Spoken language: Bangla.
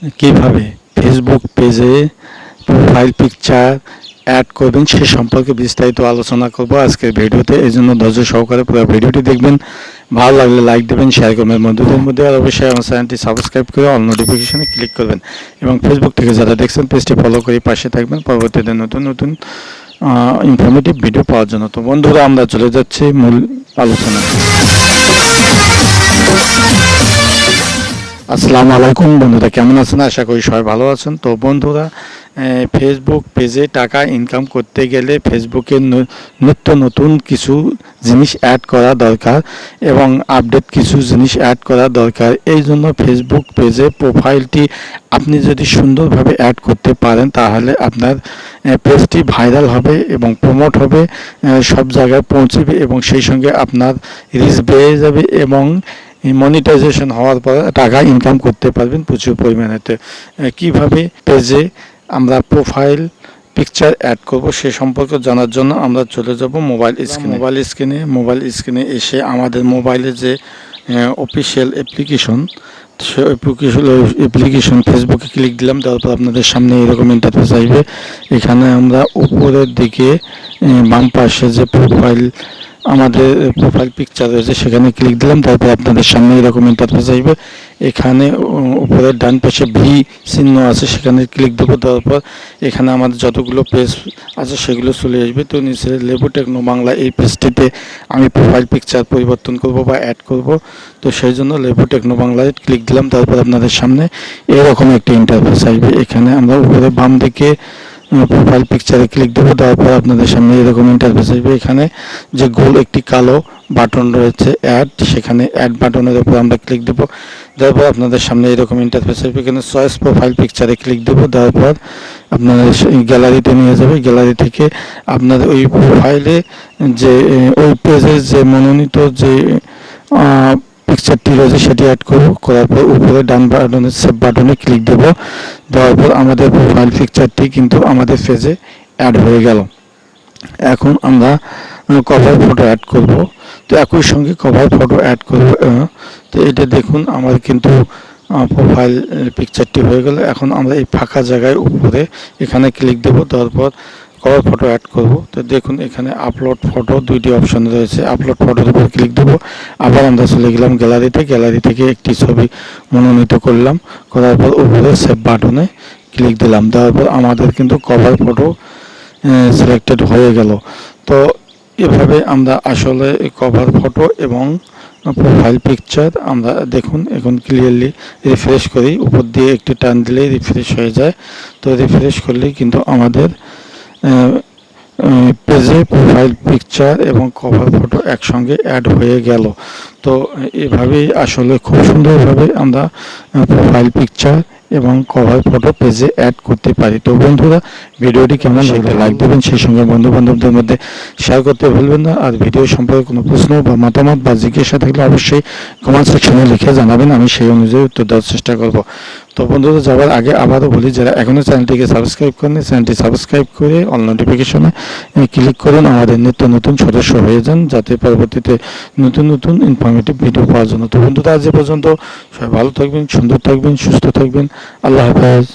কিভাবে ফেসবুক পেজে প্রোফাইল পিকচার অ্যাড করবেন সে সম্পর্কে বিস্তারিত আলোচনা করব আজকের ভিডিওতে। এই জন্য ধৈর্য সহকারে পুরো ভিডিওটি দেখবেন। ভালো লাগলে লাইক দেবেন, শেয়ার করবেন বন্ধুদের মধ্যে, আর অবশ্যই আমার চ্যানেলটি সাবস্ক্রাইব করে অল নোটিফিকেশনে ক্লিক করবেন এবং ফেসবুক থেকে যারা দেখছেন পেজটি ফলো করে পাশে থাকবেন পরবর্তীতে নতুন নতুন ইনফরমেটিভ ভিডিও পাওয়ার জন্য। তো বন্ধুরা, আমরা চলে যাচ্ছি মূল আলোচনা। আসসালামু আলাইকুম বন্ধুরা, কেমন আছেন? আশা করি সবাই ভালো আছেন। তো বন্ধুরা, ফেসবুক পেজে টাকা ইনকাম করতে গেলে ফেসবুকে নিত্য নতুন কিছু জিনিস অ্যাড করা দরকার এবং আপডেট কিছু জিনিস অ্যাড করা দরকার। এই জন্য ফেসবুক পেজে প্রোফাইলটি আপনি যদি সুন্দরভাবে অ্যাড করতে পারেন তাহলে আপনার পেজটি ভাইরাল হবে এবং প্রমোট হবে, সব জায়গায় পৌঁছবে এবং সেই সঙ্গে আপনার রিচ বেড়ে যাবে এবং মনিটাইজেশন হওয়ার পর টাকা ইনকাম করতে পারবেন প্রচুর পরিমাণেতে। কিভাবে পেজে আমরা প্রোফাইল পিকচার অ্যাড করব সে সম্পর্কে জানার জন্য আমরা চলে যাব মোবাইল স্ক্রিনে এসে আমাদের মোবাইলে যে অফিসিয়াল অ্যাপ্লিকেশন, সে অ্যাপ্লিকেশন ফেসবুকে ক্লিক দিলাম। তারপর আপনাদের সামনে এরকম ইন্টারফেস আসবে। এখানে আমরা উপরের দিকে বাম পাশে যে আমাদের প্রোফাইল পিকচার রয়েছে সেখানে ক্লিক দিলাম। তারপর আপনাদের সামনে এরকম ইন্টারফেস আসবে। এখানে উপরের ডান পাশে ভি চিহ্ন আছে, সেখানে ক্লিক দেবো। তারপর এখানে আমাদের যতগুলো পেজ আছে সেগুলো চলে আসবে। তো নিচে লেবু টেকনো বাংলা এই পেজটিতে আমি প্রোফাইল পিকচার পরিবর্তন করব বা অ্যাড করব। তো সেই জন্য লেবু টেকনো বাংলায় ক্লিক দিলাম। তারপর আপনাদের সামনে এরকম একটি ইন্টারফেস আসবে। এখানে আমরা উপরে বাম দিকে প্রোফাইল পিকচারে ক্লিক দেবো। তারপর আপনাদের সামনে এরকম ইন্টারফেস আসবে। এখানে যে গোল একটি কালো বাটন রয়েছে অ্যাড, সেখানে অ্যাড বাটনের উপর আমরা ক্লিক দেবো। তারপর আপনাদের সামনে এরকম ইন্টারফেস আসবে। এখানে চয়েস প্রোফাইল পিকচারে ক্লিক দেবো। তারপর আপনাদের গ্যালারিতে নিয়ে যাবে। গ্যালারি থেকে আপনাদের ওই প্রোফাইলে যে ওই পেজের যে মনোনীত যে পিকচারটি রয়েছে সেটি অ্যাড করবো। করার পর উপরে ডান বাটনে সেভ বাটনে ক্লিক দেবো। দেওয়ার পর আমাদের প্রোফাইল পিকচারটি কিন্তু আমাদের পেজে অ্যাড হয়ে গেল। এখন আমরা কভার ফটো অ্যাড করব। তো একই সঙ্গে কভার ফটো অ্যাড করব। তো এটা দেখুন আমার কিন্তু প্রোফাইল পিকচারটি হয়ে গেল। এখন আমরা এই ফাঁকা জায়গায় উপরে এখানে ক্লিক দেব। তারপর কভার ফটো অ্যাড করব। তো দেখুন এখানে আপলোড ফটো দুইটি অপশন রয়েছে। আপলোড ফটোর উপর ক্লিক দেব। আবার আমরা চলে গেলাম গ্যালারিতে। গ্যালারি থেকে একটি ছবি মনোনীত করলাম। করার পর উপরে সেভ বাটনে ক্লিক দিলাম। দেওয়ার পর আমাদের কিন্তু কভার ফটো সিলেক্টেড হয়ে গেল। তো এভাবে আমরা আসলে কভার ফটো এবং প্রোফাইল পিকচার আমরা দেখুন এখন ক্লিয়ারলি রিফ্রেশ করি, উপর দিয়ে একটু টান দিলেই রিফ্রেশ হয়ে যায়। তো রিফ্রেশ করলেই কিন্তু আমাদের পেজে প্রোফাইল পিকচার এবং কভার ফটো একসঙ্গে অ্যাড হয়ে গেল। তো এভাবেই আসলে খুব সুন্দরভাবে আমরা প্রোফাইল পিকচার এবং কভার ফটো পেজে অ্যাড করতে পারি। তো বন্ধুরা, ভিডিওটি কেমন লাগলে লাইক দেবেন, সেই সঙ্গে বন্ধু বান্ধবদের মধ্যে শেয়ার করতে ভুলবেন না। আর ভিডিও সম্পর্কে কোনো প্রশ্ন বা মতামত বা জিজ্ঞাসা থাকলে অবশ্যই কমেন্ট সেকশনে লিখে জানাবেন, আমি সেই অনুযায়ী উত্তর দেওয়ার চেষ্টা করব। তো বন্ধুরা, যাওয়ার আগে আবারও বলি, যারা এখনও চ্যানেলটিকে সাবস্ক্রাইব করেন চ্যানেলটি সাবস্ক্রাইব করে অল নোটিফিকেশনে ক্লিক করুন, আমাদের নিত্য নতুন সদস্য হয়ে যান, যাতে পরবর্তীতে নতুন নতুন ইনফরমেটিভ ভিডিও পাওয়ার জন্য। তো বন্ধুরা, আজ এ পর্যন্ত। সবাই ভালো থাকবেন, সুন্দর থাকবেন, সুস্থ থাকবেন। আল্লাহ হাফেজ।